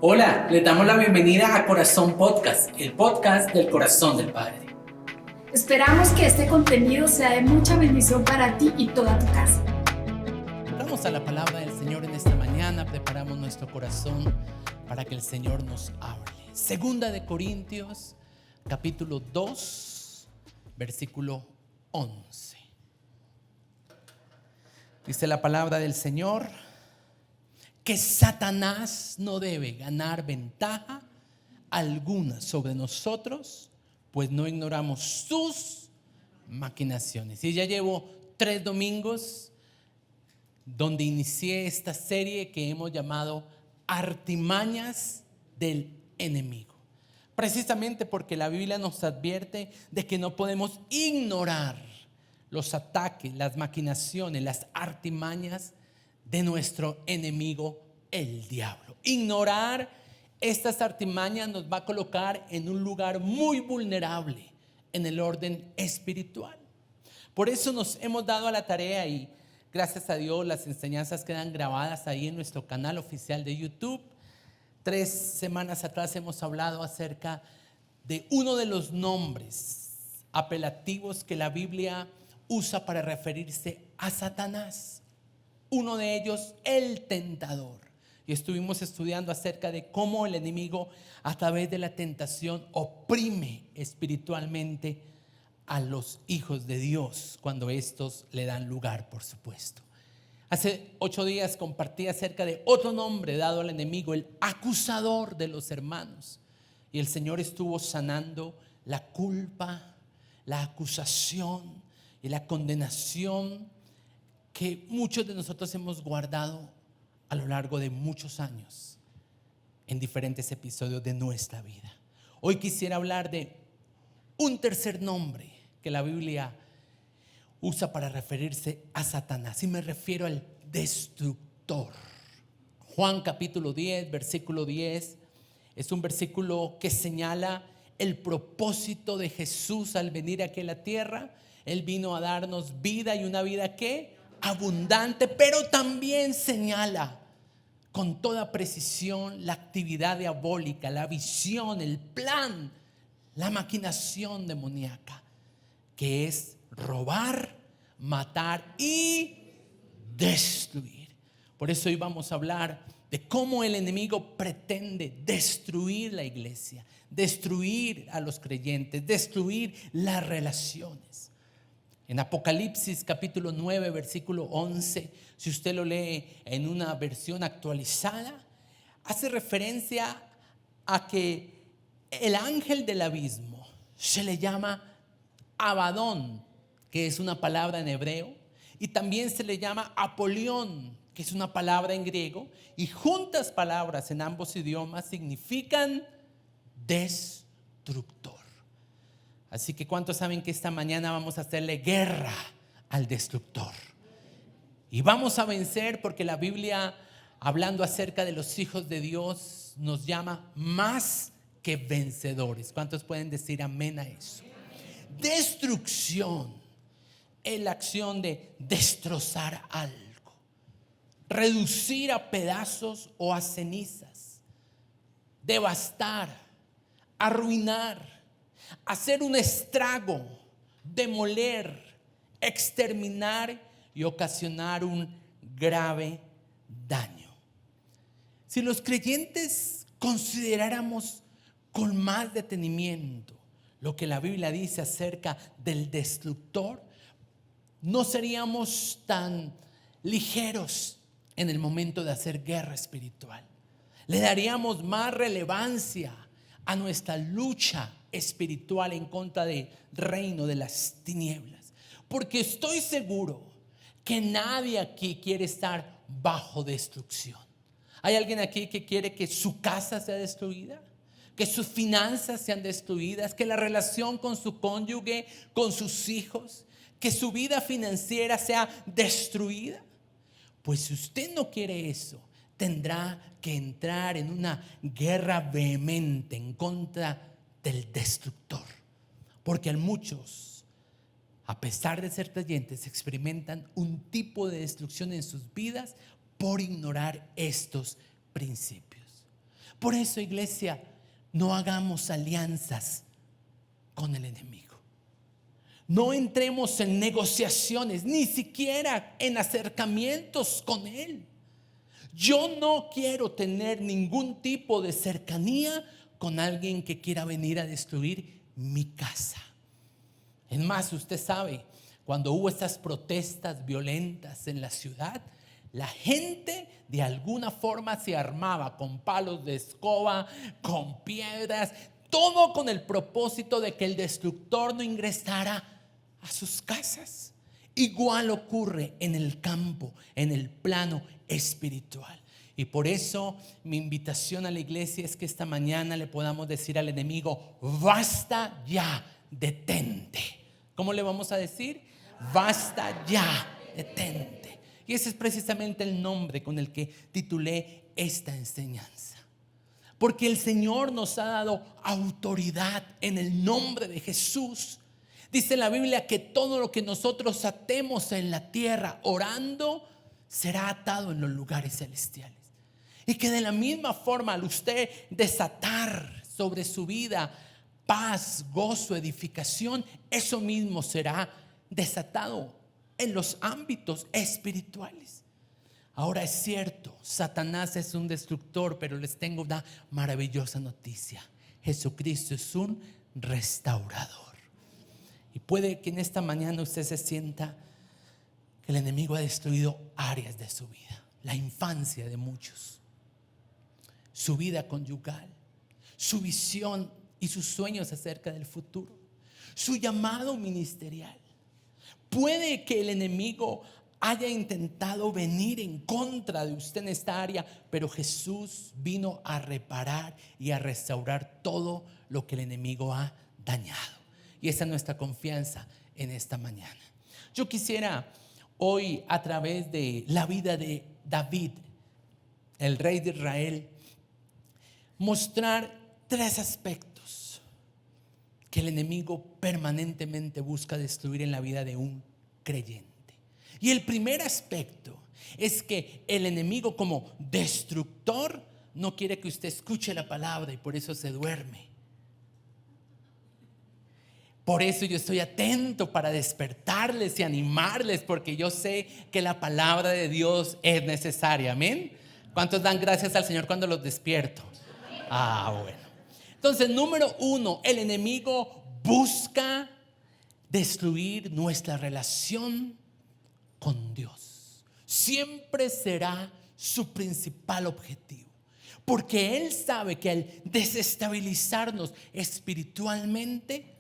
Hola, les damos la bienvenida a Corazón Podcast, el podcast del corazón del Padre. Esperamos que este contenido sea de mucha bendición para ti y toda tu casa. Vamos a la palabra del Señor en esta mañana, preparamos nuestro corazón para que el Señor nos hable. Segunda de Corintios, capítulo 2, versículo 11. Dice la palabra del Señor que Satanás no debe ganar ventaja alguna sobre nosotros, pues no ignoramos sus maquinaciones. Y ya llevo 3 domingos donde inicié esta serie que hemos llamado Artimañas del Enemigo. Precisamente porque la Biblia nos advierte de que no podemos ignorar los ataques, las maquinaciones, las artimañas de nuestro enemigo, el diablo. Ignorar estas artimañas nos va a colocar en un lugar muy vulnerable en el orden espiritual. Por eso nos hemos dado a la tarea y gracias a Dios las enseñanzas quedan grabadas ahí en nuestro canal oficial de YouTube. 3 semanas atrás hemos hablado acerca de uno de los nombres apelativos que la Biblia usa para referirse a Satanás. Uno de ellos, el tentador. Y estuvimos estudiando acerca de cómo el enemigo a través de la tentación oprime espiritualmente a los hijos de Dios cuando estos le dan lugar, por supuesto. Hace 8 días compartí acerca de otro nombre dado al enemigo, el acusador de los hermanos. Y el Señor estuvo sanando la culpa, la acusación y la condenación que muchos de nosotros hemos guardado a lo largo de muchos años en diferentes episodios de nuestra vida. Hoy quisiera hablar de un tercer nombre que la Biblia usa para referirse a Satanás, y me refiero al destructor. Juan capítulo 10, versículo 10, es un versículo que señala el propósito de Jesús al venir aquí a la tierra. Él vino a darnos vida, y una vida ¿qué? Abundante, pero también señala con toda precisión la actividad diabólica, la visión, el plan, la maquinación demoníaca, que es robar, matar y destruir. Por eso hoy vamos a hablar de cómo el enemigo pretende destruir la iglesia, destruir a los creyentes, destruir las relaciones. En Apocalipsis capítulo 9 versículo 11, si usted lo lee en una versión actualizada, hace referencia a que el ángel del abismo se le llama Abadón, que es una palabra en hebreo, y también se le llama Apolión, que es una palabra en griego, y juntas palabras en ambos idiomas significan destructor. Así que ¿cuántos saben que esta mañana vamos a hacerle guerra al destructor? Y vamos a vencer, porque la Biblia, hablando acerca de los hijos de Dios, nos llama más que vencedores. ¿Cuántos pueden decir amén a eso? Destrucción es la acción de destrozar algo, reducir a pedazos o a cenizas, devastar, arruinar, hacer un estrago, demoler, exterminar y ocasionar un grave daño. Si los creyentes consideráramos con más detenimiento lo que la Biblia dice acerca del destructor, no seríamos tan ligeros en el momento de hacer guerra espiritual. Le daríamos más relevancia a nuestra lucha espiritual en contra del reino de las tinieblas, porque estoy seguro que nadie aquí quiere estar bajo destrucción. ¿Hay alguien aquí que quiere que su casa sea destruida? Que sus finanzas sean destruidas, que la relación con su cónyuge, con sus hijos, que su vida financiera sea destruida. Pues si usted no quiere eso, tendrá que entrar en una guerra vehemente en contra del destructor. Porque muchos, a pesar de ser creyentes, experimentan un tipo de destrucción en sus vidas por ignorar estos principios. Por eso, iglesia, no hagamos alianzas con el enemigo. No entremos en negociaciones, ni siquiera en acercamientos con él. Yo no quiero tener ningún tipo de cercanía con alguien que quiera venir a destruir mi casa. Es más, usted sabe, cuando hubo estas protestas violentas en la ciudad, la gente de alguna forma se armaba con palos de escoba, con piedras, todo con el propósito de que el destructor no ingresara a sus casas. Igual ocurre en el campo, en el plano espiritual. Y por eso mi invitación a la iglesia es que esta mañana le podamos decir al enemigo: basta ya, detente. ¿Cómo le vamos a decir? Basta ya, detente. Y ese es precisamente el nombre con el que titulé esta enseñanza. Porque el Señor nos ha dado autoridad en el nombre de Jesús. Dice la Biblia que todo lo que nosotros atemos en la tierra orando será atado en los lugares celestiales. Y que de la misma forma, al usted desatar sobre su vida paz, gozo, edificación, eso mismo será desatado en los ámbitos espirituales. Ahora es cierto, Satanás es un destructor, pero les tengo una maravillosa noticia: Jesucristo es un restaurador. Y puede que en esta mañana usted se sienta que el enemigo ha destruido áreas de su vida, la infancia de muchos, su vida conyugal, su visión y sus sueños acerca del futuro, su llamado ministerial. Puede que el enemigo haya intentado venir en contra de usted en esta área, pero Jesús vino a reparar y a restaurar todo lo que el enemigo ha dañado. Y esa es nuestra confianza en esta mañana. Yo quisiera hoy, a través de la vida de David, el rey de Israel, mostrar 3 aspectos que el enemigo permanentemente busca destruir en la vida de un creyente. Y el primer aspecto es que el enemigo, como destructor, no quiere que usted escuche la palabra y por eso se duerme. Por eso yo estoy atento para despertarles y animarles, porque yo sé que la palabra de Dios es necesaria. Amén. ¿Cuántos dan gracias al Señor cuando los despierto? Bueno. Entonces, número 1, el enemigo busca destruir nuestra relación con Dios. Siempre será su principal objetivo, porque Él sabe que al desestabilizarnos espiritualmente,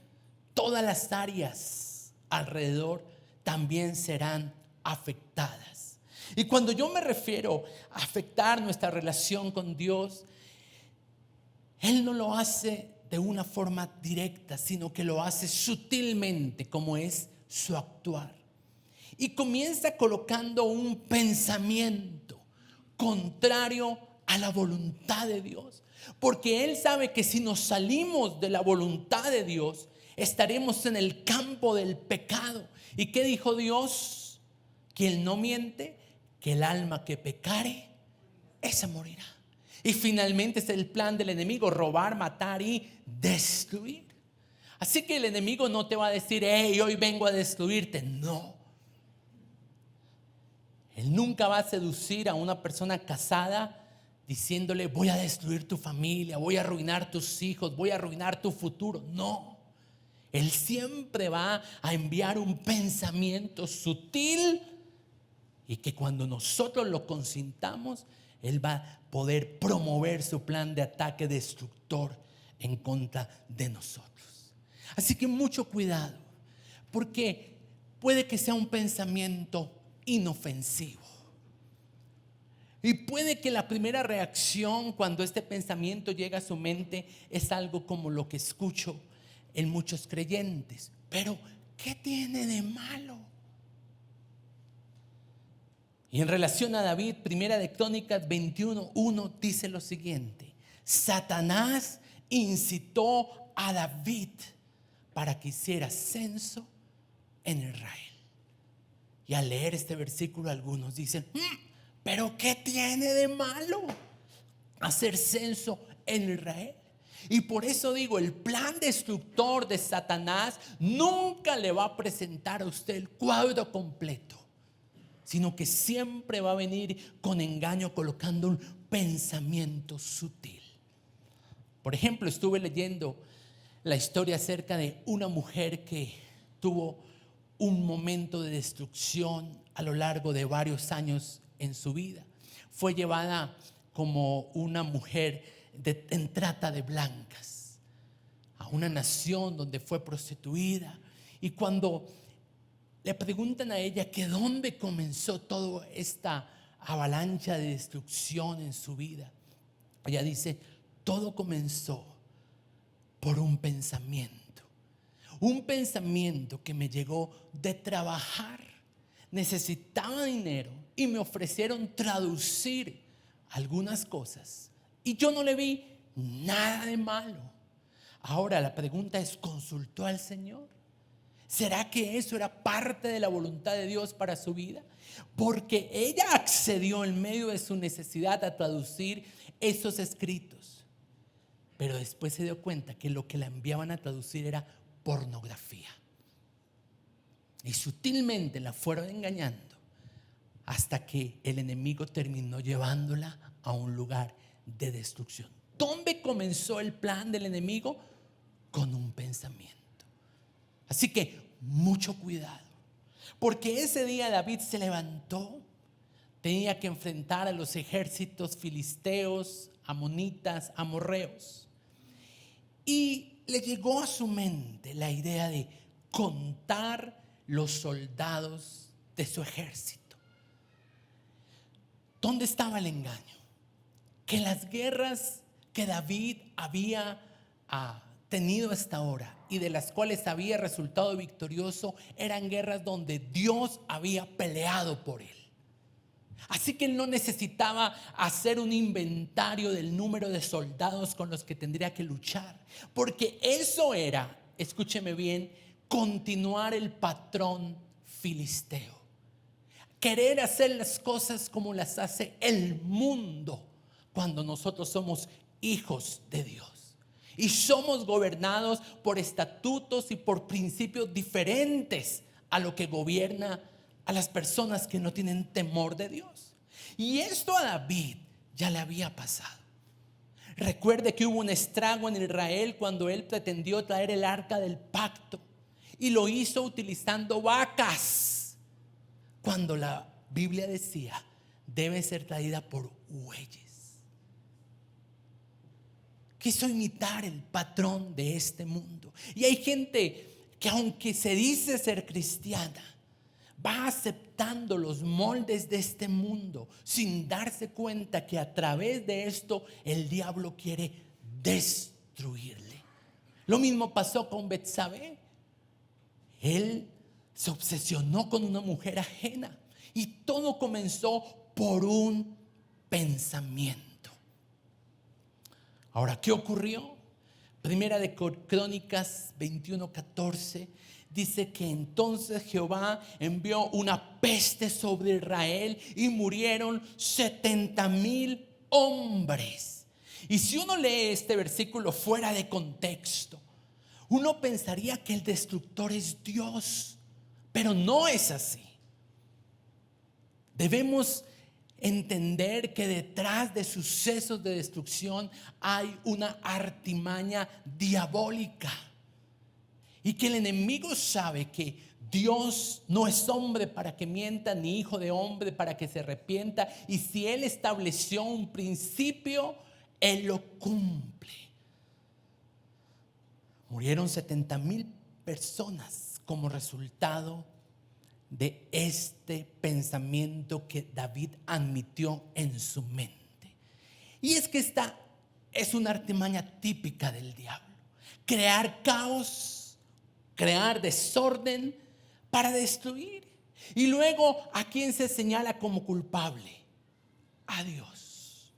todas las áreas alrededor también serán afectadas. Y cuando yo me refiero a afectar nuestra relación con Dios, Él no lo hace de una forma directa, sino que lo hace sutilmente, como es su actuar. Y comienza colocando un pensamiento contrario a la voluntad de Dios, porque Él sabe que si nos salimos de la voluntad de Dios, estaremos en el campo del pecado. ¿Y qué dijo Dios? Que Él no miente, que el alma que pecare, esa morirá. Y finalmente es el plan del enemigo: robar, matar y destruir. Así que el enemigo no te va a decir: hey, hoy vengo a destruirte. No. Él nunca va a seducir a una persona casada diciéndole: voy a destruir tu familia, voy a arruinar tus hijos, voy a arruinar tu futuro. No. Él siempre va a enviar un pensamiento sutil, y que cuando nosotros lo consintamos, Él va a poder promover su plan de ataque destructor en contra de nosotros. Así que mucho cuidado, porque puede que sea un pensamiento inofensivo. Y puede que la primera reacción cuando este pensamiento llega a su mente es algo como lo que escucho en muchos creyentes: pero ¿qué tiene de malo? Y en relación a David, Primera de Crónicas 21:1 dice lo siguiente: Satanás incitó a David para que hiciera censo en Israel. Y al leer este versículo, algunos dicen: pero ¿qué tiene de malo hacer censo en Israel. Y por eso digo, el plan destructor de Satanás nunca le va a presentar a usted el cuadro completo, sino que siempre va a venir con engaño, colocando un pensamiento sutil. Por ejemplo, estuve leyendo la historia acerca de una mujer que tuvo un momento de destrucción a lo largo de varios años en su vida. Fue llevada como una mujer en trata de blancas a una nación donde fue prostituida. Y cuando le preguntan a ella que dónde comenzó toda esta avalancha de destrucción en su vida, ella dice: todo comenzó por un pensamiento que me llegó de trabajar. Necesitaba dinero y me ofrecieron traducir algunas cosas y yo no le vi nada de malo. Ahora la pregunta es: ¿consultó al Señor? ¿Será que eso era parte de la voluntad de Dios para su vida? Porque ella accedió en medio de su necesidad a traducir esos escritos, pero después se dio cuenta que lo que la enviaban a traducir era pornografía. Y sutilmente la fueron engañando hasta que el enemigo terminó llevándola a un lugar de destrucción. ¿Dónde comenzó el plan del enemigo? Con un pensamiento. Así que mucho cuidado, porque ese día David se levantó, tenía que enfrentar a los ejércitos filisteos, amonitas, amorreos, y le llegó a su mente la idea de contar los soldados de su ejército. ¿Dónde estaba el engaño? Que las guerras que David había tenido hasta ahora y de las cuales había resultado victorioso eran guerras donde Dios había peleado por él. Así que él no necesitaba hacer un inventario del número de soldados con los que tendría que luchar, porque eso era, escúcheme bien, continuar el patrón filisteo. Querer hacer las cosas como las hace el mundo cuando nosotros somos hijos de Dios. Y somos gobernados por estatutos y por principios diferentes a lo que gobierna a las personas que no tienen temor de Dios. Y esto a David ya le había pasado. Recuerde que hubo un estrago en Israel cuando él pretendió traer el arca del pacto y lo hizo utilizando vacas, cuando la Biblia decía debe ser traída por bueyes. Quiso imitar el patrón de este mundo. Y hay gente que, aunque se dice ser cristiana, va aceptando los moldes de este mundo sin darse cuenta que a través de esto el diablo quiere destruirle. Lo mismo pasó con Betsabé. Él se obsesionó con una mujer ajena y todo comenzó por un pensamiento. Ahora, ¿qué ocurrió? Primera de Crónicas 21:14 dice que entonces Jehová envió una peste sobre Israel y murieron 70,000 hombres. Y si uno lee este versículo fuera de contexto, uno pensaría que el destructor es Dios, pero no es así. Debemos entender que detrás de sucesos de destrucción hay una artimaña diabólica y que el enemigo sabe que Dios no es hombre para que mienta, ni hijo de hombre para que se arrepienta, y si Él estableció un principio, Él lo cumple. Murieron 70,000 personas como resultado de este pensamiento que David admitió en su mente. Y es que esta es una artimaña típica del diablo: crear caos, crear desorden para destruir. Y luego, ¿a quién se señala como culpable? A Dios.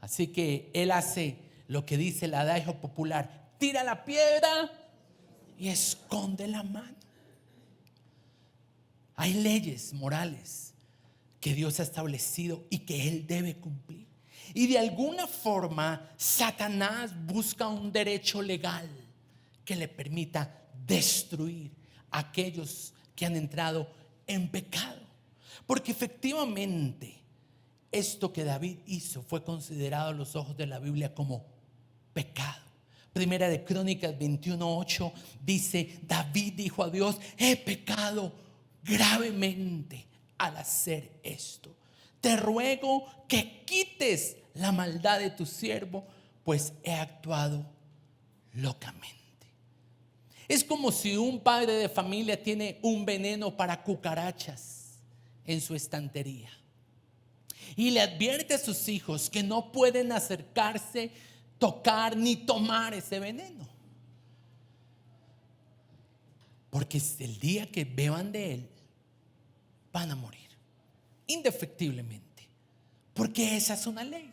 Así que él hace lo que dice el adagio popular: tira la piedra y esconde la mano. Hay leyes morales que Dios ha establecido y que Él debe cumplir. Y de alguna forma Satanás busca un derecho legal que le permita destruir a aquellos que han entrado en pecado. Porque efectivamente esto que David hizo fue considerado a los ojos de la Biblia como pecado. Primera de Crónicas 21:8 dice: David dijo a Dios: he pecado gravemente al hacer esto. Te ruego que quites la maldad de tu siervo, pues he actuado locamente. Es como si un padre de familia tiene un veneno para cucarachas en su estantería y le advierte a sus hijos que no pueden acercarse, tocar ni tomar ese veneno, porque el día que beban de él van a morir indefectiblemente, porque esa es una ley.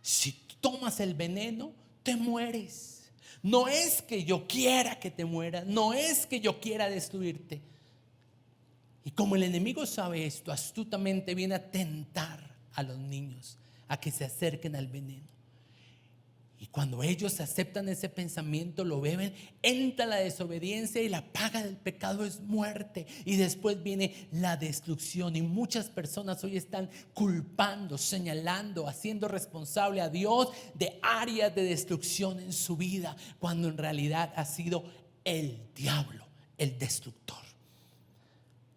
Si tomas el veneno, te mueres. No es que yo quiera que te mueras, no es que yo quiera destruirte. Y como el enemigo sabe esto, astutamente viene a tentar a los niños a que se acerquen al veneno. Y cuando ellos aceptan ese pensamiento, lo beben, entra la desobediencia y la paga del pecado es muerte. Y después viene la destrucción. Y muchas personas hoy están culpando, señalando, haciendo responsable a Dios de áreas de destrucción en su vida, cuando en realidad ha sido el diablo, el destructor.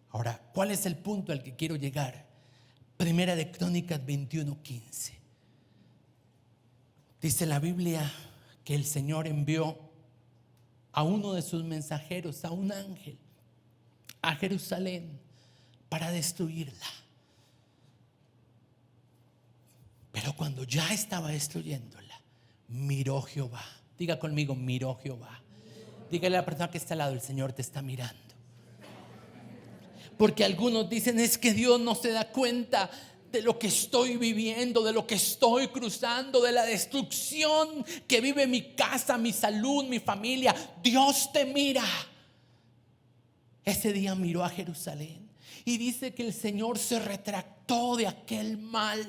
Ahora, ¿cuál es el punto al que quiero llegar? Primera de Crónicas 21:15. Dice la Biblia que el Señor envió a uno de sus mensajeros, a un ángel, a Jerusalén para destruirla. Pero cuando ya estaba destruyéndola, miró Jehová. Diga conmigo: miró Jehová. Dígale a la persona que está al lado: el Señor te está mirando. Porque algunos dicen: es que Dios no se da cuenta de lo que estoy viviendo, de lo que estoy cruzando, de la destrucción que vive mi casa, mi salud, mi familia. Dios te mira. Ese día miró a Jerusalén y dice que el Señor se retractó de aquel mal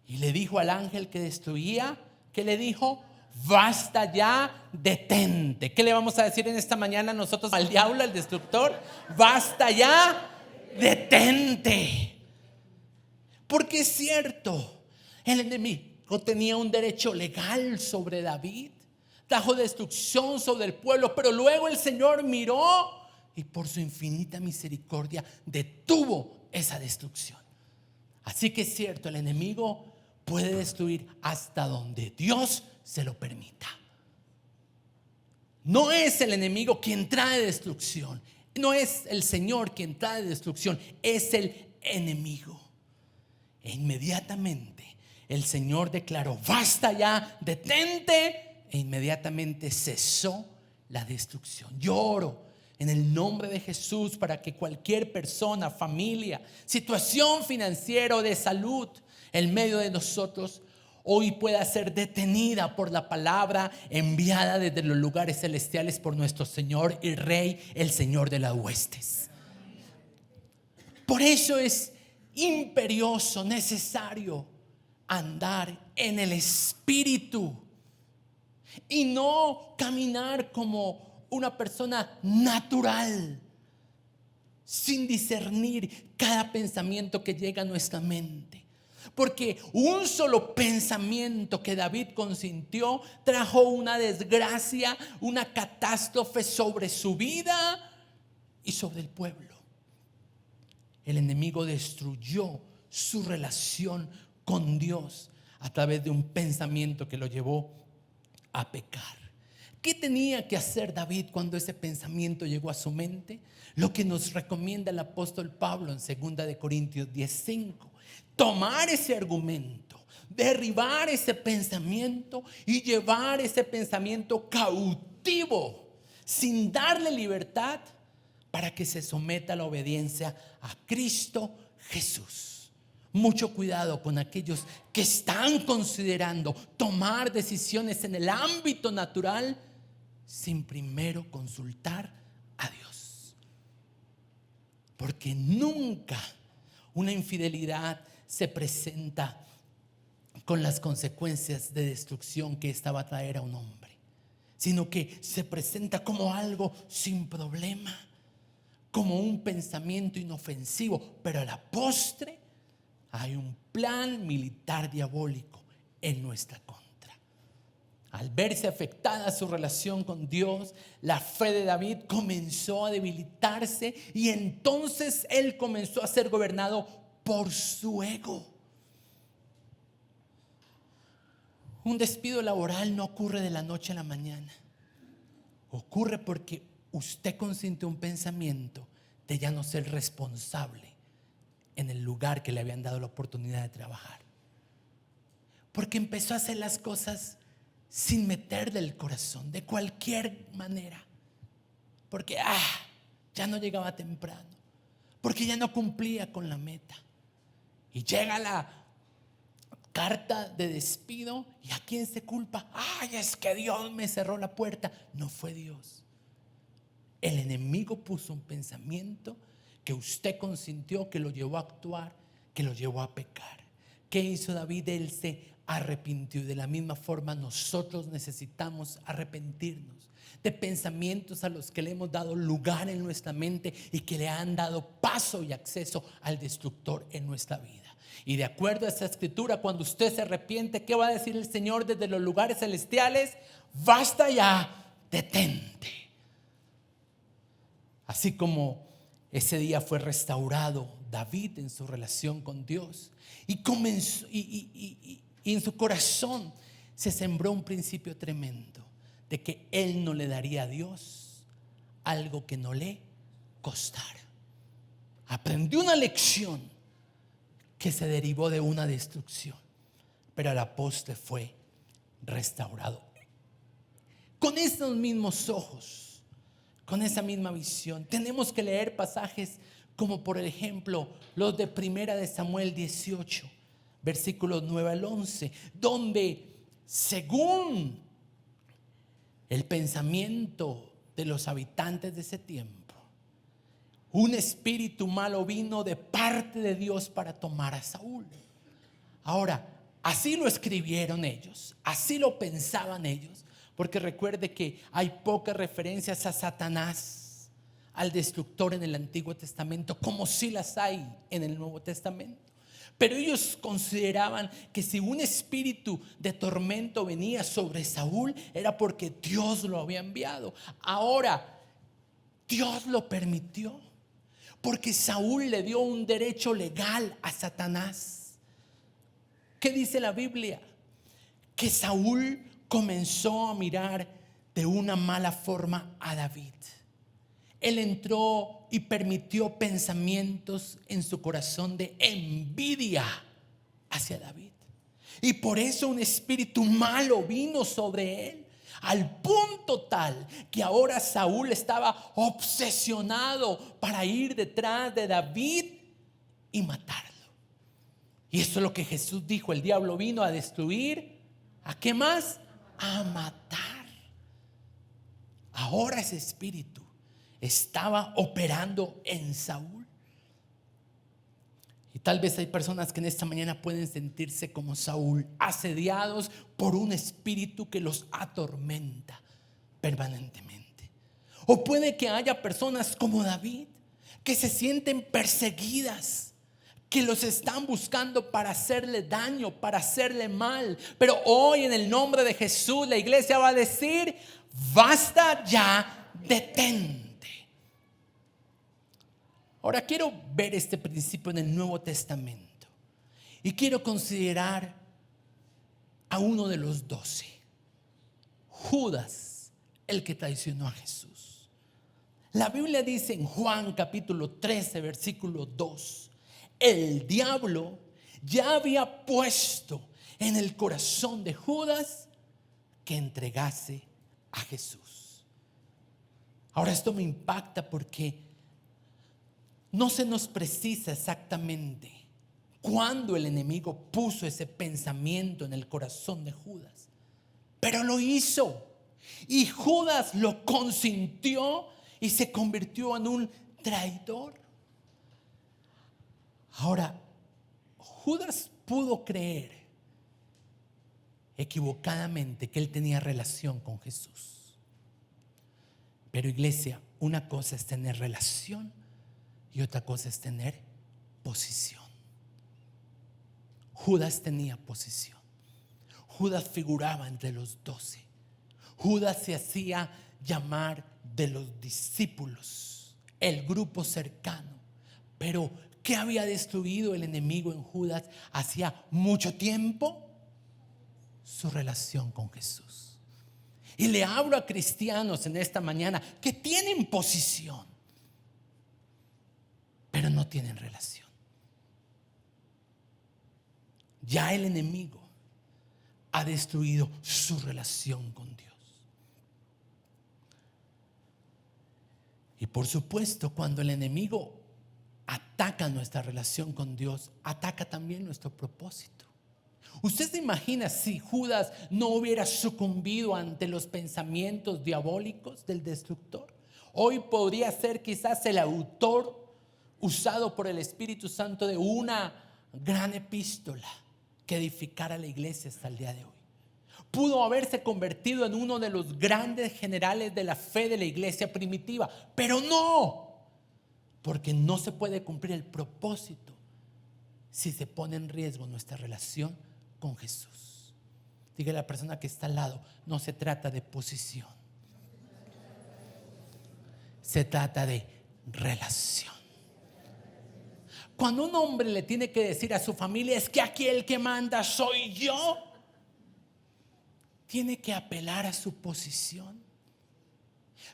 y le dijo al ángel que destruía, que le dijo: basta ya, detente. ¿Qué le vamos a decir en esta mañana nosotros al diablo, al destructor? Basta ya, detente. Porque es cierto, el enemigo tenía un derecho legal sobre David, trajo destrucción sobre el pueblo, pero luego el Señor miró y por su infinita misericordia detuvo esa destrucción. Así que es cierto, el enemigo puede destruir hasta donde Dios se lo permita. No es el enemigo quien trae destrucción, no es el Señor quien trae destrucción, es el enemigo. E inmediatamente el Señor declaró: basta ya, detente. E inmediatamente cesó la destrucción. Yo oro en el nombre de Jesús para que cualquier persona, familia, situación financiera o de salud en medio de nosotros hoy pueda ser detenida por la palabra enviada desde los lugares celestiales por nuestro Señor y Rey, el Señor de las huestes. Por eso es imperioso, necesario andar en el Espíritu y no caminar como una persona natural, sin discernir cada pensamiento que llega a nuestra mente. Porque un solo pensamiento que David consintió trajo una desgracia, una catástrofe sobre su vida y sobre el pueblo. El enemigo destruyó su relación con Dios a través de un pensamiento que lo llevó a pecar. ¿Qué tenía que hacer David cuando ese pensamiento llegó a su mente? Lo que nos recomienda el apóstol Pablo en 2 de Corintios 10:5. Tomar ese argumento, derribar ese pensamiento y llevar ese pensamiento cautivo sin darle libertad, para que se someta a la obediencia a Cristo Jesús. Mucho cuidado con aquellos que están considerando tomar decisiones en el ámbito natural sin primero consultar a Dios. Porque nunca una infidelidad se presenta con las consecuencias de destrucción que esta va a traer a un hombre, sino que se presenta como algo sin problema, como un pensamiento inofensivo, pero a la postre hay un plan militar diabólico en nuestra contra. Al verse afectada su relación con Dios, la fe de David comenzó a debilitarse y entonces él comenzó a ser gobernado por su ego. Un despido laboral no ocurre de la noche a la mañana. Ocurre porque usted consintió un pensamiento de ya no ser responsable en el lugar que le habían dado la oportunidad de trabajar. Porque empezó a hacer las cosas sin meterle el corazón, de cualquier manera. Porque ya no llegaba temprano, porque ya no cumplía con la meta. Y llega la carta de despido, ¿y a quién se culpa? Es que Dios me cerró la puerta. No fue Dios. El enemigo puso un pensamiento que usted consintió, que lo llevó a actuar, que lo llevó a pecar. ¿Qué hizo David? Él se arrepintió. Y de la misma forma nosotros necesitamos arrepentirnos de pensamientos a los que le hemos dado lugar en nuestra mente y que le han dado paso y acceso al destructor en nuestra vida. Y de acuerdo a esta escritura, cuando usted se arrepiente, ¿qué va a decir el Señor desde los lugares celestiales? Basta ya, detente. Así como ese día fue restaurado David en su relación con Dios y comenzó y en su corazón se sembró un principio tremendo de que él no le daría a Dios algo que no le costara. Aprendió una lección que se derivó de una destrucción, pero a la postre fue restaurado. Con esos mismos ojos, con esa misma visión, tenemos que leer pasajes como por ejemplo los de 1 Samuel 18, versículos 9 al 11, donde según el pensamiento de los habitantes de ese tiempo, un espíritu malo vino de parte de Dios para tomar a Saúl. Ahora, así lo escribieron ellos, así lo pensaban ellos, porque recuerde que hay pocas referencias a Satanás, al destructor en el Antiguo Testamento, como sí las hay en el Nuevo Testamento. Pero ellos consideraban que si un espíritu de tormento venía sobre Saúl, era porque Dios lo había enviado. Ahora, Dios lo permitió, porque Saúl le dio un derecho legal a Satanás. ¿Qué dice la Biblia? Que Saúl comenzó a mirar de una mala forma a David. Él entró y permitió pensamientos en su corazón de envidia hacia David. Y por eso un espíritu malo vino sobre él, al punto tal que ahora Saúl estaba obsesionado para ir detrás de David y matarlo. Y eso es lo que Jesús dijo: el diablo vino a destruir, ¿a qué más? A matar. Ahora ese espíritu estaba operando en Saúl. Y tal vez hay personas que en esta mañana pueden sentirse como Saúl, asediados por un espíritu que los atormenta permanentemente. O puede que haya personas como David que se sienten perseguidas, que los están buscando para hacerle daño, para hacerle mal. Pero hoy, en el nombre de Jesús, la iglesia va a decir: basta ya, detente. Ahora quiero ver este principio en el Nuevo Testamento y quiero considerar a uno de los 12, Judas, el que traicionó a Jesús. La Biblia dice en Juan capítulo 13, versículo 2: el diablo ya había puesto en el corazón de Judas que entregase a Jesús. Ahora esto me impacta porque no se nos precisa exactamente cuándo el enemigo puso ese pensamiento en el corazón de Judas, pero lo hizo, y Judas lo consintió y se convirtió en un traidor. Ahora, Judas pudo creer equivocadamente que él tenía relación con Jesús. Pero iglesia, una cosa es tener relación y otra cosa es tener posición. Judas tenía posición. Judas figuraba entre los 12. Judas se hacía llamar de los discípulos, el grupo cercano. Pero ¿qué había destruido el enemigo en Judas hacía mucho tiempo? Su relación con Jesús. Y le hablo a cristianos en esta mañana que tienen posición, pero no tienen relación. Ya el enemigo ha destruido su relación con Dios. Y por supuesto, cuando el enemigo ataca nuestra relación con Dios, ataca también nuestro propósito. ¿Usted se imagina si Judas no hubiera sucumbido ante los pensamientos diabólicos del destructor? Hoy podría ser quizás el autor usado por el Espíritu Santo de una gran epístola que edificara la iglesia hasta el día de hoy. Pudo haberse convertido en uno de los grandes generales de la fe de la iglesia primitiva, pero no, porque no se puede cumplir el propósito si se pone en riesgo nuestra relación con Jesús. Diga a la persona que está al lado, no se trata de posición, se trata de relación. Cuando un hombre le tiene que decir a su familia, es que aquí el que manda soy yo, tiene que apelar a su posición.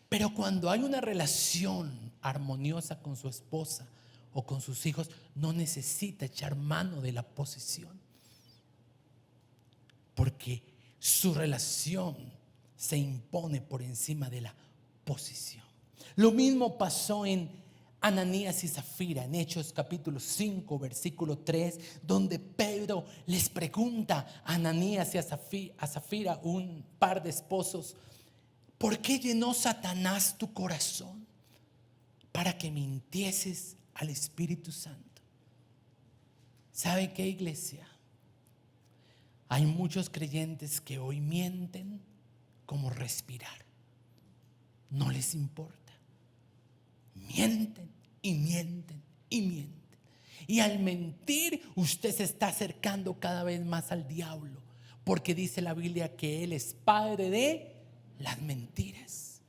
Pero cuando hay una relación armoniosa con su esposa o con sus hijos, no necesita echar mano de la posición, porque su relación se impone por encima de la posición. Lo mismo pasó en Ananías y Zafira, en Hechos capítulo 5 versículo 3, donde Pedro les pregunta a Ananías y a Zafira, un par de esposos, ¿por qué llenó Satanás tu corazón para que mintieses al Espíritu Santo? ¿Sabe qué, iglesia? Hay muchos creyentes que hoy mienten como respirar. No les importa. Mienten y mienten y mienten. Y al mentir, usted se está acercando cada vez más al diablo, porque dice la Biblia que él es padre de las mentiras.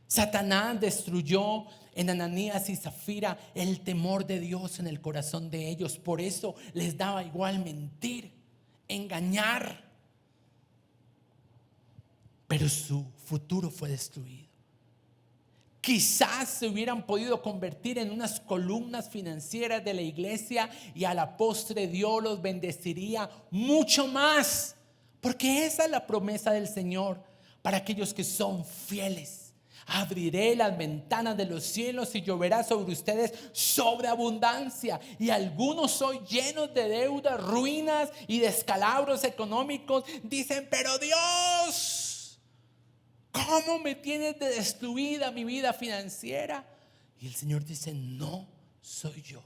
Satanás destruyó en Ananías y Zafira el temor de Dios en el corazón de ellos. Por eso les daba igual mentir, engañar. Pero su futuro fue destruido. Quizás se hubieran podido convertir en unas columnas financieras de la iglesia y a la postre Dios los bendeciría mucho más, porque esa es la promesa del Señor para aquellos que son fieles. Abriré las ventanas de los cielos y lloverá sobre ustedes sobreabundancia. Y algunos hoy llenos de deudas, ruinas y descalabros económicos dicen, pero Dios, ¿cómo me tienes de destruida mi vida financiera? Y el Señor dice, no soy yo.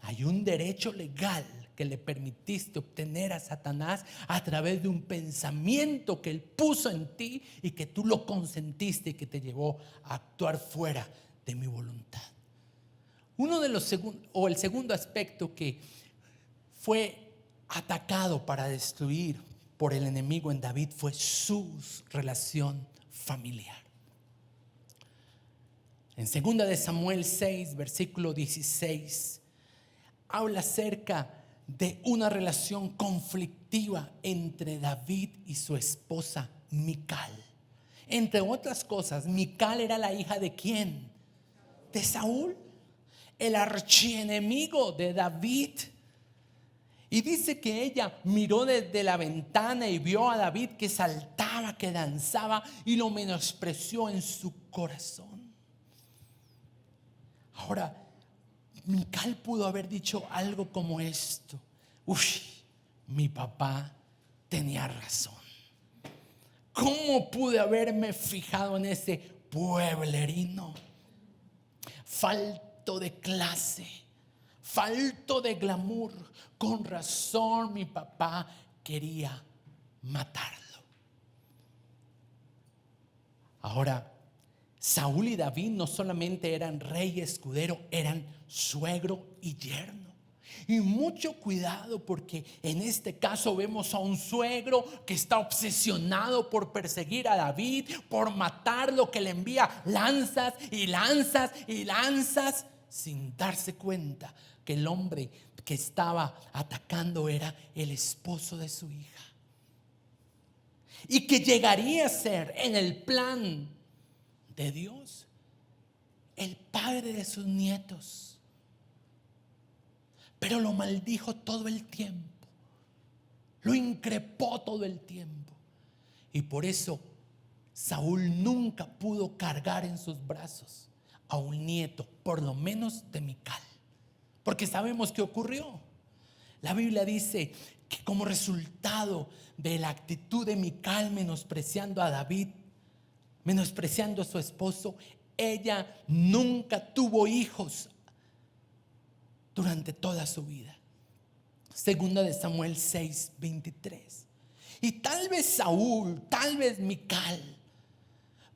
Hay un derecho legal que le permitiste obtener a Satanás a través de un pensamiento que él puso en ti y que tú lo consentiste y que te llevó a actuar fuera de mi voluntad. El segundo aspecto que fue atacado para destruir por el enemigo en David fue su relación familiar. En 2 de Samuel 6, versículo 16, habla acerca de una relación conflictiva entre David y su esposa Mical. Entre otras cosas, Mical era la hija ¿de quién? De Saúl, el archienemigo de David. Y dice que ella miró desde la ventana y vio a David que saltaba, que danzaba, y lo menospreció en su corazón. Ahora, Mical pudo haber dicho algo como esto: uy, mi papá tenía razón. ¿Cómo pude haberme fijado en ese pueblerino? Falto de clase, falto de glamour. Con razón mi papá quería matarlo. Ahora, Saúl y David no solamente eran rey y escudero, eran suegro y yerno. Y mucho cuidado, porque en este caso vemos a un suegro que está obsesionado por perseguir a David, por matarlo, que le envía lanzas y lanzas y lanzas, sin darse cuenta que el hombre que estaba atacando era el esposo de su hija, y que llegaría a ser, en el plan de Dios, el padre de sus nietos. Pero lo maldijo todo el tiempo, lo increpó todo el tiempo, y por eso Saúl nunca pudo cargar en sus brazos a un nieto, por lo menos de Mical, porque sabemos qué ocurrió. La Biblia dice que como resultado de la actitud de Mical menospreciando a David, menospreciando a su esposo, ella nunca tuvo hijos durante toda su vida. Segunda de Samuel 6:23. Y tal vez Saúl, tal vez Mical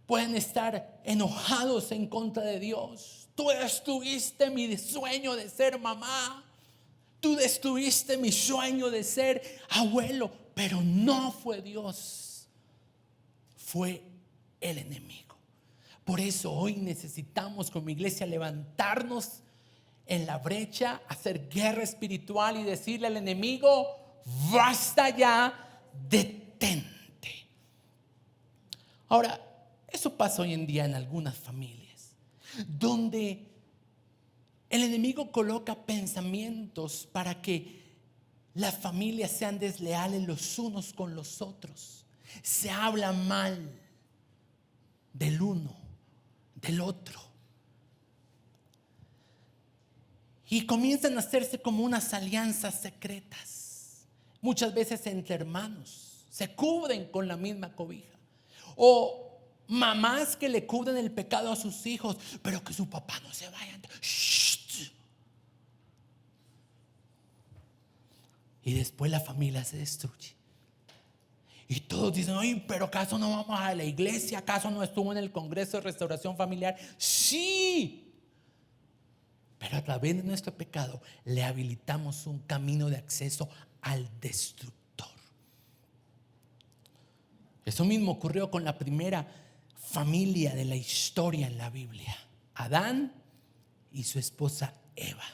pueden estar enojados en contra de Dios. Tú destruiste mi sueño de ser mamá, tú destruiste mi sueño de ser abuelo. Pero no fue Dios, fue el enemigo. Por eso hoy necesitamos como iglesia levantarnos en la brecha, hacer guerra espiritual y decirle al enemigo: basta ya, detente. Ahora, eso pasa hoy en día en algunas familias, donde el enemigo coloca pensamientos para que las familias sean desleales los unos con los otros. Se habla mal del uno, del otro, y comienzan a hacerse como unas alianzas secretas, muchas veces entre hermanos, se cubren con la misma cobija, o mamás que le cubren el pecado a sus hijos, pero que su papá no se vaya. Y después la familia se destruye. Y todos dicen: ay, pero ¿acaso no vamos a la iglesia? ¿Acaso no estuvo en el Congreso de Restauración Familiar? Sí. Pero a través de nuestro pecado le habilitamos un camino de acceso al destructor. Eso mismo ocurrió con la primera familia de la historia en la Biblia: Adán y su esposa Eva.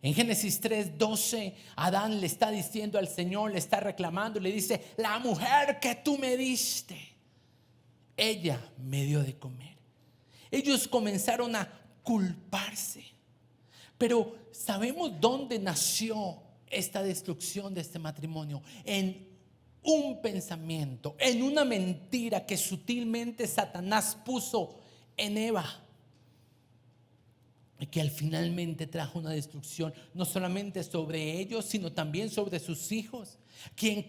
En Génesis 3:12, Adán le está diciendo al Señor, le está reclamando, le dice: la mujer que tú me diste, ella me dio de comer. Ellos comenzaron a culparse. Pero ¿sabemos dónde nació esta destrucción de este matrimonio? En un pensamiento, en una mentira que sutilmente Satanás puso en Eva, y que al finalmente trajo una destrucción no solamente sobre ellos, sino también sobre sus hijos, quienes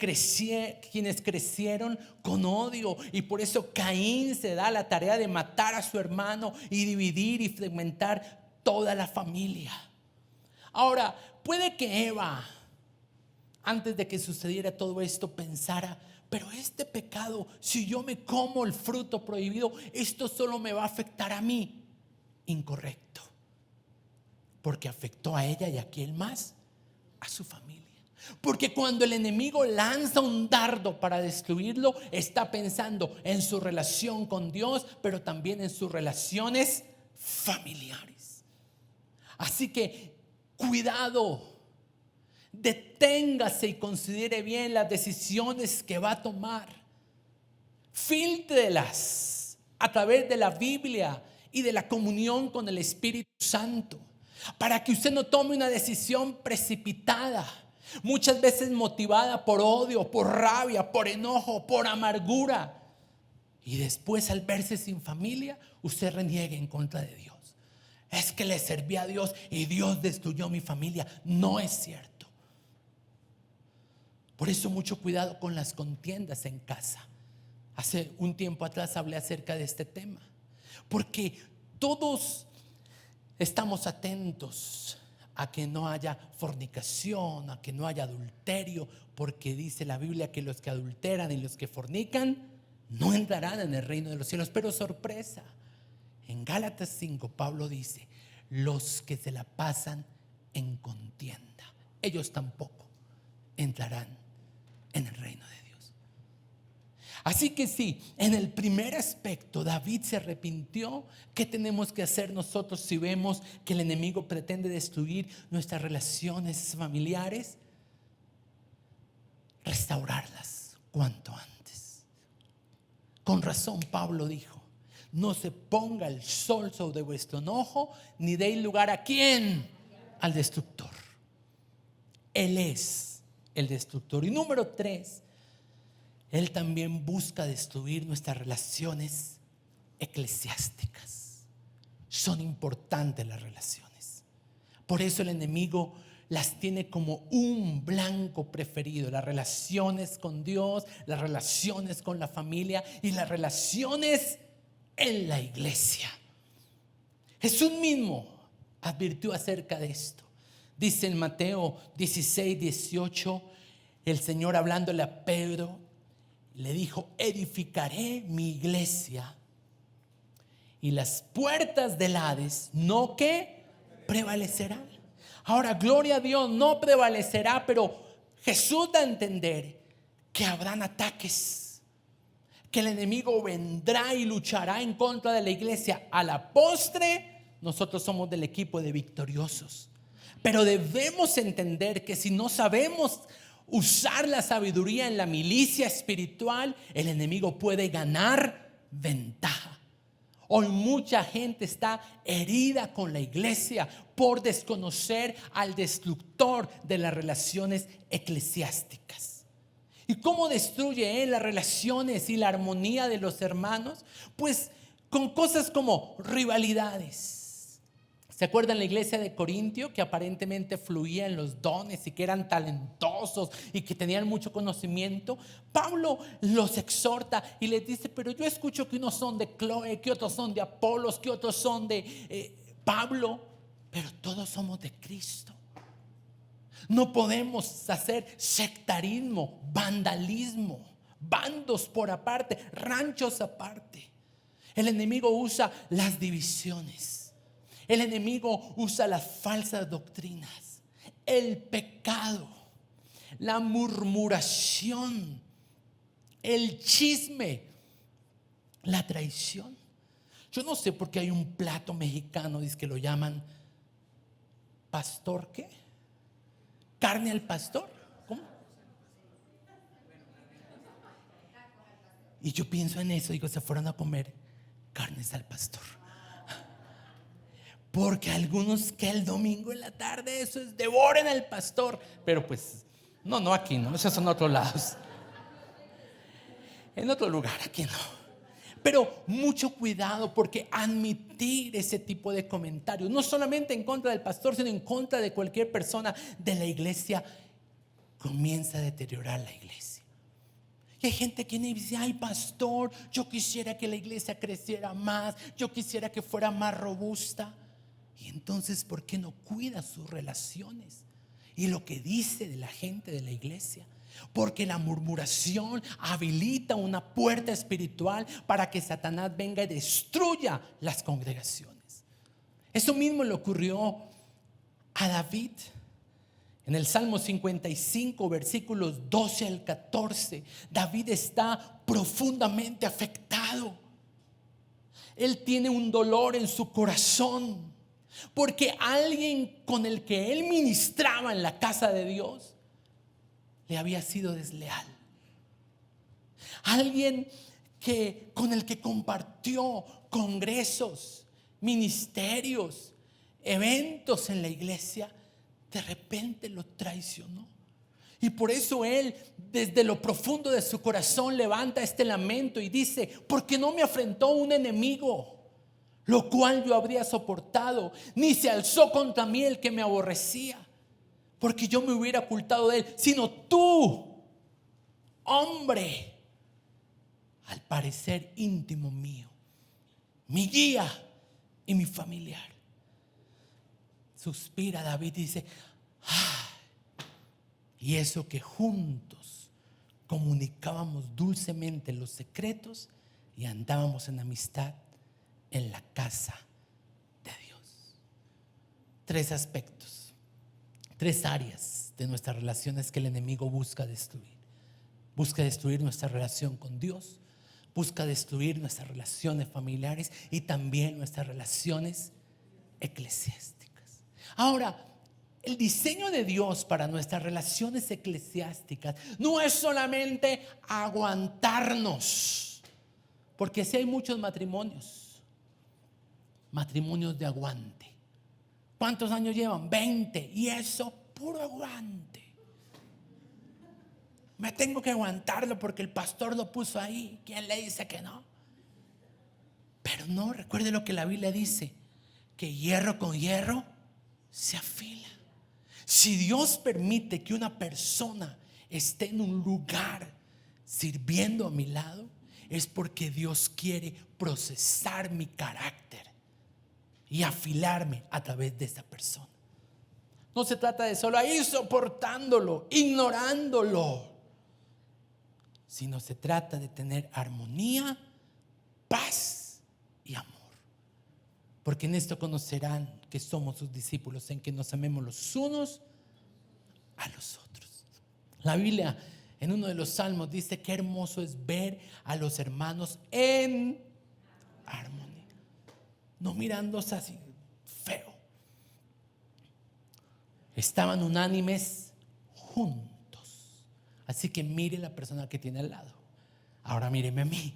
crecieron con odio. Y por eso Caín se da la tarea de matar a su hermano y dividir y fragmentar toda la familia. Ahora, puede que Eva, antes de que sucediera todo esto, pensara: pero este pecado, si yo me como el fruto prohibido, esto solo me va a afectar a mí. Incorrecto, porque afectó a ella y a quién más, a su familia. Porque cuando el enemigo lanza un dardo para destruirlo, está pensando en su relación con Dios, pero también en sus relaciones familiares. Así que cuidado, deténgase y considere bien las decisiones que va a tomar. Fíltrelas a través de la Biblia y de la comunión con el Espíritu Santo, para que usted no tome una decisión precipitada, muchas veces motivada por odio, por rabia, por enojo, por amargura, y después, al verse sin familia, usted reniegue en contra de Dios. Es que le serví a Dios y Dios destruyó mi familia. No es cierto. Por eso mucho cuidado con las contiendas en casa. Hace un tiempo atrás hablé acerca de este tema, porque todos estamos atentos a que no haya fornicación, a que no haya adulterio, porque dice la Biblia que los que adulteran y los que fornican no entrarán en el reino de los cielos. Pero sorpresa, en Gálatas 5 Pablo dice: los que se la pasan en contienda, ellos tampoco entrarán en el reino de Dios. Así que sí, en el primer aspecto David se arrepintió. ¿Qué tenemos que hacer nosotros si vemos que el enemigo pretende destruir nuestras relaciones familiares? Restaurarlas cuanto antes. Con razón Pablo dijo: no se ponga el sol sobre vuestro enojo, ni deis lugar ¿a quién? Al destructor. Él es el destructor. Y número 3, Él también busca destruir nuestras relaciones eclesiásticas. Son importantes las relaciones. Por eso el enemigo las tiene como un blanco preferido: las relaciones con Dios, las relaciones con la familia y las relaciones en la iglesia. Jesús mismo advirtió acerca de esto. Dice en Mateo 16, 18, el Señor hablándole a Pedro, le dijo: edificaré mi iglesia y las puertas del Hades no que prevalecerán. Ahora, gloria a Dios, no prevalecerá, pero Jesús da a entender que habrán ataques, que el enemigo vendrá y luchará en contra de la iglesia. A la postre, nosotros somos del equipo de victoriosos. Pero debemos entender que si no sabemos usar la sabiduría en la milicia espiritual, el enemigo puede ganar ventaja. Hoy mucha gente está herida con la iglesia por desconocer al destructor de las relaciones eclesiásticas. ¿Y cómo destruye él las relaciones y la armonía de los hermanos? Pues con cosas como rivalidades. ¿Se acuerdan la iglesia de Corintio, que aparentemente fluía en los dones y que eran talentosos y que tenían mucho conocimiento? Pablo los exhorta y les dice: pero yo escucho que unos son de Cloé, que otros son de Apolos, que otros son de Pablo, pero todos somos de Cristo. No podemos hacer sectarismo, vandalismo, bandos por aparte, ranchos aparte. El enemigo usa las divisiones. El enemigo usa las falsas doctrinas, el pecado, la murmuración, el chisme, la traición. Yo no sé por qué hay un plato mexicano, dice que lo llaman pastor, ¿qué? ¿Carne al pastor? ¿Cómo? Y yo pienso en eso, digo, se fueron a comer carnes al pastor. Porque algunos que el domingo en la tarde eso es devoren al pastor. Pero pues, no aquí, no, esos son otros lados. En otro lugar, aquí no. Pero mucho cuidado, porque admitir ese tipo de comentarios, no solamente en contra del pastor, sino en contra de cualquier persona de la iglesia, comienza a deteriorar la iglesia. Y hay gente que dice: ay, pastor, yo quisiera que la iglesia creciera más, yo quisiera que fuera más robusta. Y entonces, ¿por qué no cuida sus relaciones y lo que dice de la gente de la iglesia? Porque la murmuración habilita una puerta espiritual para que Satanás venga y destruya las congregaciones. Eso mismo le ocurrió a David. En el Salmo 55, versículos 12 al 14, David está profundamente afectado. Él tiene un dolor en su corazón, porque alguien con el que él ministraba en la casa de Dios le había sido desleal. Alguien con el que compartió congresos, ministerios, eventos en la iglesia, de repente lo traicionó. Y por eso él, desde lo profundo de su corazón, levanta este lamento y dice: ¿por qué no me afrentó un enemigo, lo cual yo habría soportado? Ni se alzó contra mí el que me aborrecía, porque yo me hubiera ocultado de él, sino tú, hombre, al parecer íntimo mío, mi guía y mi familiar. suspira David y dice, "Ah", y eso que juntos comunicábamos dulcemente los secretos y andábamos en amistad en la casa de Dios. 3 aspectos, 3 áreas de nuestras relaciones que el enemigo busca destruir. Busca destruir nuestra relación con Dios, busca destruir nuestras relaciones familiares y también nuestras relaciones eclesiásticas. Ahora, el diseño de Dios para nuestras relaciones eclesiásticas no es solamente aguantarnos, porque si hay muchos matrimonios de aguante. ¿Cuántos años llevan? 20, y eso, puro aguante. Me tengo que aguantarlo porque el pastor lo puso ahí. ¿Quién le dice que no? Pero no, recuerde lo que la Biblia dice, que hierro con hierro se afila. Si Dios permite que una persona esté en un lugar sirviendo a mi lado, es porque Dios quiere procesar mi carácter y afilarme a través de esa persona. No se trata de solo ahí soportándolo, ignorándolo, sino se trata de tener armonía, paz y amor. Porque en esto conocerán que somos sus discípulos, en que nos amemos los unos a los otros. La Biblia en uno de los salmos dice que hermoso es ver a los hermanos en armonía, no mirándose así feo. Estaban unánimes juntos. Así que mire la persona que tiene al lado. Ahora míreme a mí.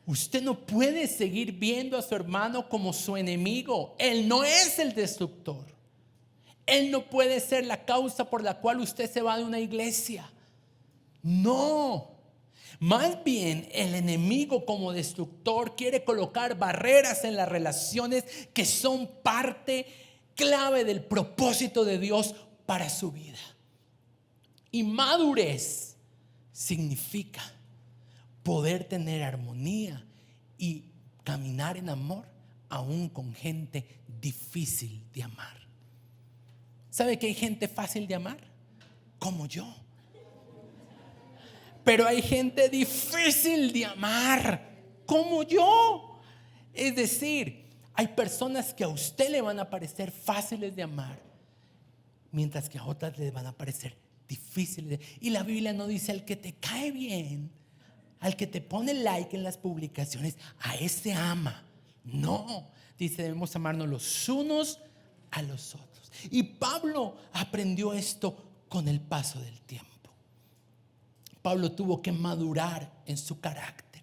Usted no puede seguir viendo a su hermano como su enemigo. Él no es el destructor. Él no puede ser la causa por la cual usted se va de una iglesia. No. Más bien, el enemigo como destructor quiere colocar barreras en las relaciones que son parte clave del propósito de Dios para su vida. Y madurez significa poder tener armonía y caminar en amor aún con gente difícil de amar. ¿Sabe que hay gente fácil de amar? Como yo. Pero hay gente difícil de amar, como yo. Es decir, hay personas que a usted le van a parecer fáciles de amar, mientras que a otras le van a parecer difíciles. Y la Biblia no dice al que te cae bien, al que te pone like en las publicaciones, a ese ama. No, dice debemos amarnos los unos a los otros. Y Pablo aprendió esto con el paso del tiempo. Pablo tuvo que madurar en su carácter.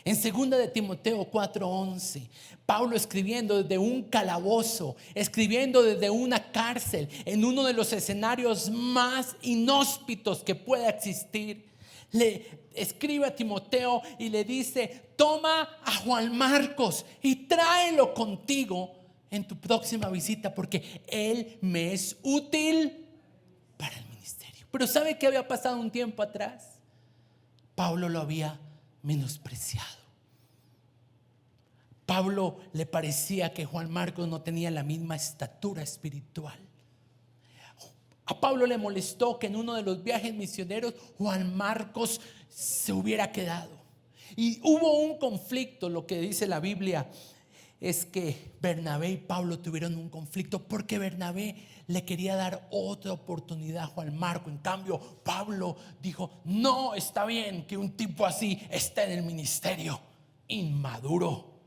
En 2 de Timoteo 4:11, Pablo escribiendo desde un calabozo, escribiendo desde una cárcel, en uno de los escenarios más inhóspitos que pueda existir, le escribe a Timoteo y le dice: toma a Juan Marcos y tráelo contigo en tu próxima visita, porque él me es útil para el ministerio. Pero ¿sabe qué había pasado un tiempo atrás? Pablo lo había menospreciado. Pablo le parecía que Juan Marcos no tenía la misma estatura espiritual. A Pablo le molestó que en uno de los viajes misioneros Juan Marcos se hubiera quedado. Y hubo un conflicto. Lo que dice la Biblia es que Bernabé y Pablo tuvieron un conflicto porque Bernabé le quería dar otra oportunidad a Juan Marcos. En cambio, Pablo dijo: no está bien que un tipo así esté en el ministerio. Inmaduro,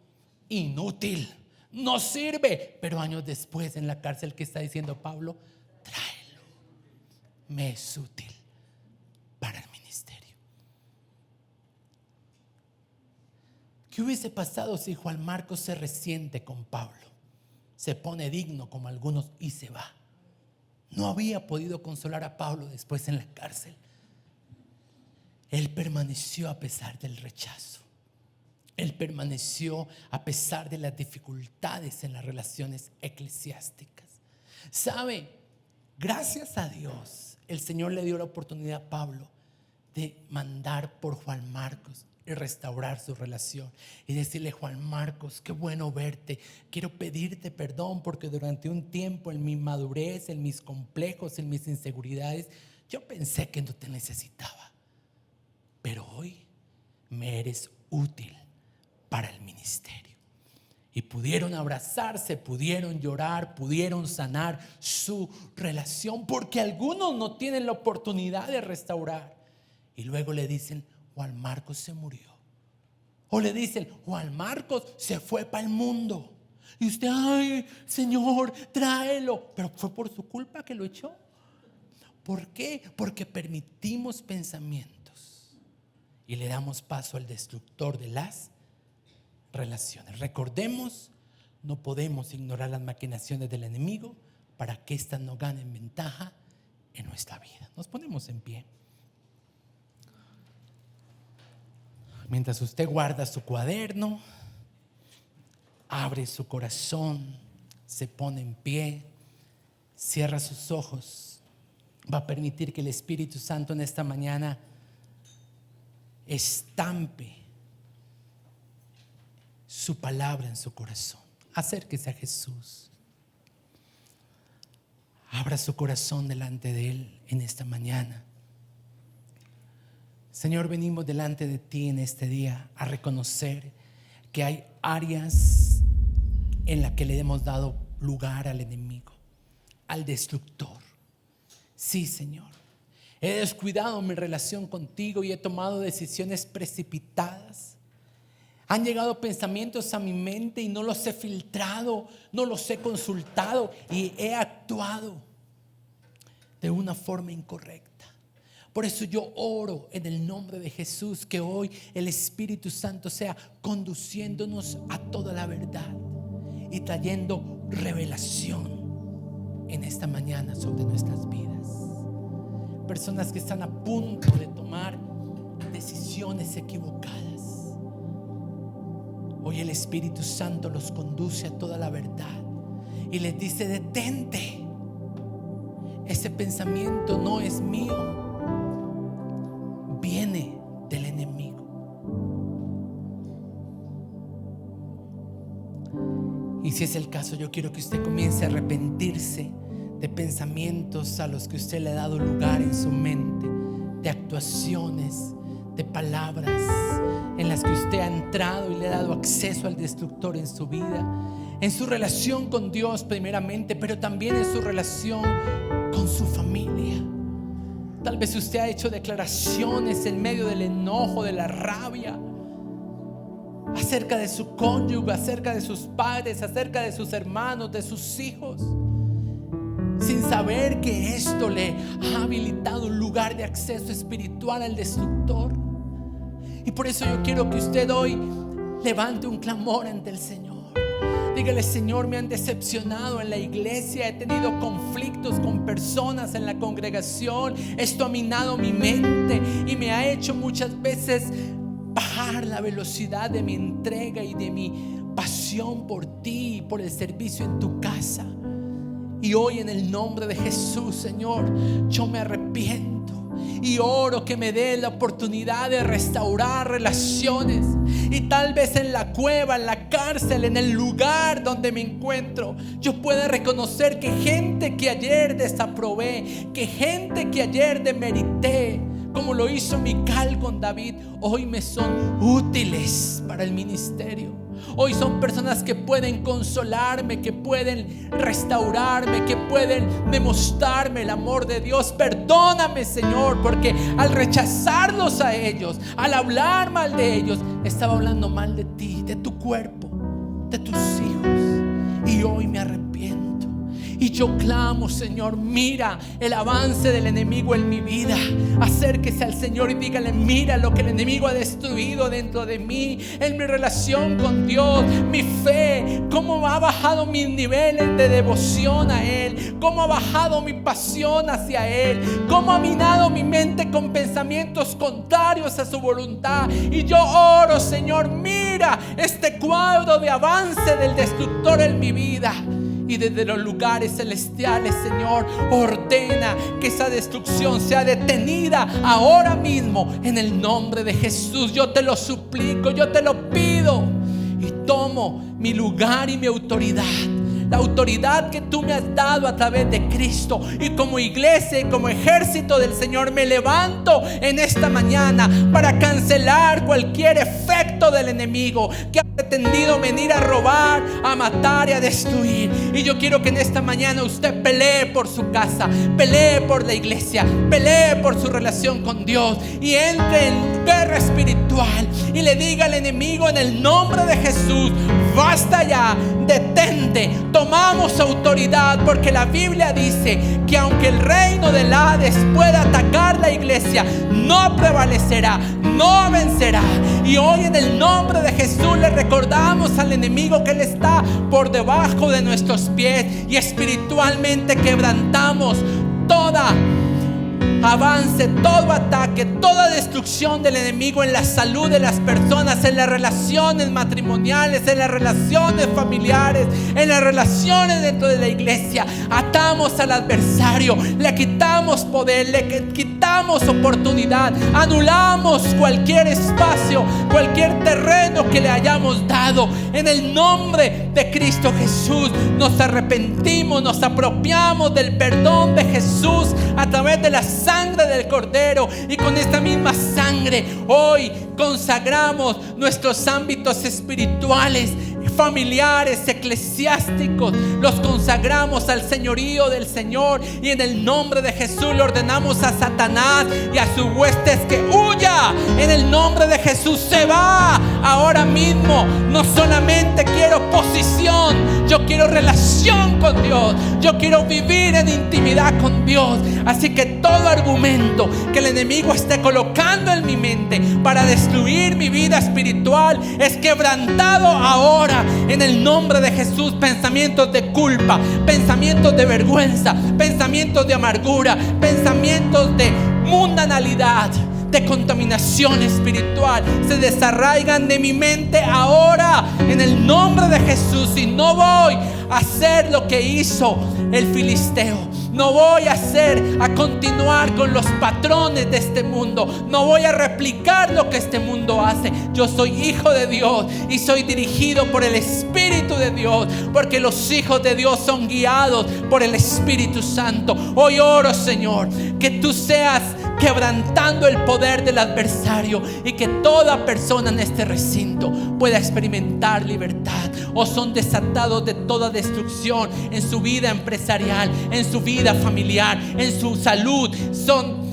inútil, no sirve. Pero años después en la cárcel, ¿qué está diciendo Pablo? Tráelo, me es útil para el ministerio. ¿Qué hubiese pasado si Juan Marcos se resiente con Pablo, se pone digno como algunos y se va? No había podido consolar a Pablo después en la cárcel. Él permaneció a pesar del rechazo. Él permaneció a pesar de las dificultades en las relaciones eclesiásticas. ¿Sabe? Gracias a Dios, el Señor le dio la oportunidad a Pablo de mandar por Juan Marcos y restaurar su relación y decirle: Juan Marcos, qué bueno verte, quiero pedirte perdón porque durante un tiempo en mi inmadurez, en mis complejos, en mis inseguridades, yo pensé que no te necesitaba, pero hoy me eres útil para el ministerio. Y pudieron abrazarse, pudieron llorar, pudieron sanar su relación, porque algunos no tienen la oportunidad de restaurar. Y luego le dicen: Juan Marcos se murió. O le dicen: Juan Marcos se fue para el mundo. Y usted: ay, Señor, tráelo. Pero fue por su culpa que lo echó. ¿Por qué? Porque permitimos pensamientos y le damos paso al destructor de las relaciones. Recordemos, no podemos ignorar las maquinaciones del enemigo para que éstas no ganen ventaja en nuestra vida. Nos ponemos en pie. Mientras usted guarda su cuaderno, abre su corazón, se pone en pie, cierra sus ojos, va a permitir que el Espíritu Santo en esta mañana estampe su palabra en su corazón. Acérquese a Jesús. Abra su corazón delante de Él en esta mañana. Señor, venimos delante de ti en este día a reconocer que hay áreas en las que le hemos dado lugar al enemigo, al destructor. Sí, Señor, he descuidado mi relación contigo y he tomado decisiones precipitadas. Han llegado pensamientos a mi mente y no los he filtrado, no los he consultado y he actuado de una forma incorrecta. Por eso yo oro en el nombre de Jesús que hoy el Espíritu Santo sea conduciéndonos a toda la verdad y trayendo revelación en esta mañana sobre nuestras vidas. Personas que están a punto de tomar decisiones equivocadas, hoy el Espíritu Santo los conduce a toda la verdad y les dice: detente, ese pensamiento no es mío, viene del enemigo. Y si es el caso, yo quiero que usted comience a arrepentirse de pensamientos a los que usted le ha dado lugar en su mente, de actuaciones, de palabras en las que usted ha entrado y le ha dado acceso al destructor en su vida, en su relación con Dios primeramente, pero también en su relación con su familia. Tal vez usted ha hecho declaraciones en medio del enojo, de la rabia, acerca de su cónyuge, acerca de sus padres, acerca de sus hermanos, de sus hijos, sin saber que esto le ha habilitado un lugar de acceso espiritual al destructor. Y por eso yo quiero que usted hoy levante un clamor ante el Señor. Dígale: Señor, me han decepcionado en la iglesia, he tenido conflictos con personas en la congregación, esto ha minado mi mente y me ha hecho muchas veces bajar la velocidad de mi entrega y de mi pasión por ti y por el servicio en tu casa. Y hoy en el nombre de Jesús, Señor, yo me arrepiento y oro que me dé la oportunidad de restaurar relaciones. Y tal vez en la cueva, en la cárcel, en el lugar donde me encuentro, yo pueda reconocer que gente que ayer desaprobé, que gente que ayer demerité, como lo hizo Mical con David, hoy me son útiles para el ministerio. Hoy son personas que pueden consolarme, que pueden restaurarme, que pueden demostrarme el amor de Dios. Perdóname, Señor, porque al rechazarlos a ellos, al hablar mal de ellos, estaba hablando mal de ti, de tu cuerpo, de tus hijos. Y hoy me arrepiento. Y yo clamo, Señor, mira el avance del enemigo en mi vida. Acérquese al Señor y dígale: mira lo que el enemigo ha destruido dentro de mí, en mi relación con Dios, mi fe, cómo ha bajado mis niveles de devoción a Él, cómo ha bajado mi pasión hacia Él, cómo ha minado mi mente con pensamientos contrarios a su voluntad. Y yo oro, Señor, mira este cuadro de avance del destructor en mi vida. Y desde los lugares celestiales, Señor, ordena que esa destrucción sea detenida ahora mismo en el nombre de Jesús. Yo te lo suplico, yo te lo pido y tomo mi lugar y mi autoridad. La autoridad que tú me has dado a través de Cristo. Y como iglesia y como ejército del Señor me levanto en esta mañana para cancelar cualquier efecto del enemigo que ha pretendido venir a robar, a matar y a destruir. Y yo quiero que en esta mañana usted pelee por su casa, pelee por la iglesia, pelee por su relación con Dios y entre en guerra espiritual y le diga al enemigo en el nombre de Jesús: basta ya, detente. Tomamos autoridad porque la Biblia dice que aunque el reino del Hades pueda atacar la iglesia, no prevalecerá, no vencerá. Y hoy en el nombre de Jesús le recordamos al enemigo que él está por debajo de nuestros pies y espiritualmente quebrantamos toda avance, todo ataque, toda destrucción del enemigo en la salud de las personas, en las relaciones matrimoniales, en las relaciones familiares, en las relaciones dentro de la iglesia. Atamos al adversario, le quitamos poder, le quitamos oportunidad, anulamos cualquier espacio, cualquier terreno que le hayamos dado. En el nombre de Cristo Jesús nos arrepentimos, nos apropiamos del perdón de Jesús a través de la sangre del Cordero, y con esta misma sangre hoy consagramos nuestros ámbitos espirituales, familiares, eclesiásticos, los consagramos al señorío del Señor, y en el nombre de Jesús le ordenamos a Satanás y a sus huestes que huya. En el nombre de Jesús se va ahora mismo. No solamente quiero posición, yo quiero relación con Dios, yo quiero vivir en intimidad con Dios. Así que todo argumento que el enemigo esté colocando en mi mente para destruir mi vida espiritual es quebrantado ahora en el nombre de Jesús. Pensamientos de culpa, pensamientos de vergüenza, pensamientos de amargura, pensamientos de mundanalidad, de contaminación espiritual, se desarraigan de mi mente ahora en el nombre de Jesús. Y no voy a hacer lo que hizo el filisteo. No voy a continuar con los patrones de este mundo. No voy a replicar lo que este mundo hace. Yo soy hijo de Dios y soy dirigido por el Espíritu de Dios, porque los hijos de Dios son guiados por el Espíritu Santo. Hoy oro, Señor, que tú seas quebrantando el poder del adversario y que toda persona en este recinto pueda experimentar libertad, o son desatados de toda destrucción en su vida empresarial, en su vida familiar, en su salud. Son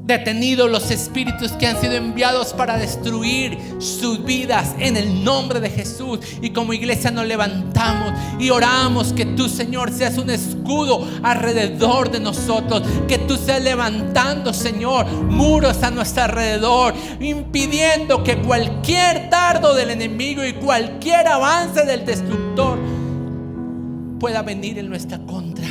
detenidos los espíritus que han sido enviados para destruir sus vidas en el nombre de Jesús. Y como iglesia nos levantamos y oramos que tú, Señor, seas un escudo alrededor de nosotros, que tú seas levantando, Señor, muros a nuestro alrededor, impidiendo que cualquier dardo del enemigo y cualquier avance del destructor pueda venir en nuestra contra,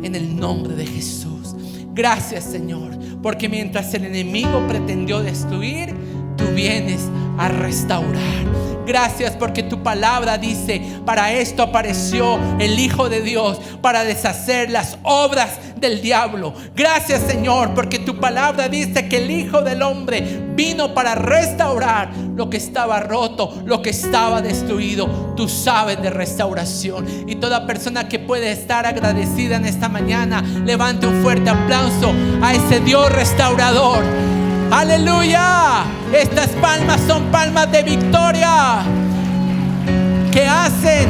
en el nombre de Jesús. Gracias, Señor, porque mientras el enemigo pretendió destruir, tú vienes a restaurar. Gracias porque tu palabra dice: para esto apareció el Hijo de Dios, para deshacer las obras del diablo. Gracias, Señor, porque tu palabra dice que el Hijo del Hombre vino para restaurar lo que estaba roto, lo que estaba destruido. Tú sabes de restauración, y toda persona que puede estar agradecida en esta mañana, levante un fuerte aplauso a ese Dios restaurador. ¡Aleluya! Estas palmas son palmas de victoria que hacen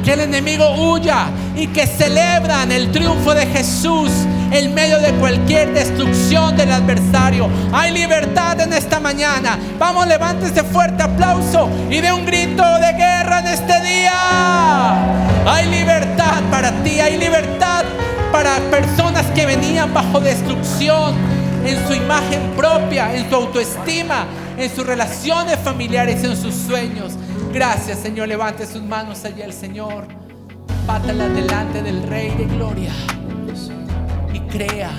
que el enemigo huya y que celebran el triunfo de Jesús en medio de cualquier destrucción del adversario. Hay libertad en esta mañana. Vamos, levántese fuerte aplauso y dé un grito de guerra en este día. Hay libertad para ti, hay libertad para personas que venían bajo destrucción en su imagen propia, en su autoestima, en sus relaciones familiares, en sus sueños. Gracias, Señor. Levante sus manos allí al Señor. Bátalas delante del Rey de Gloria y crea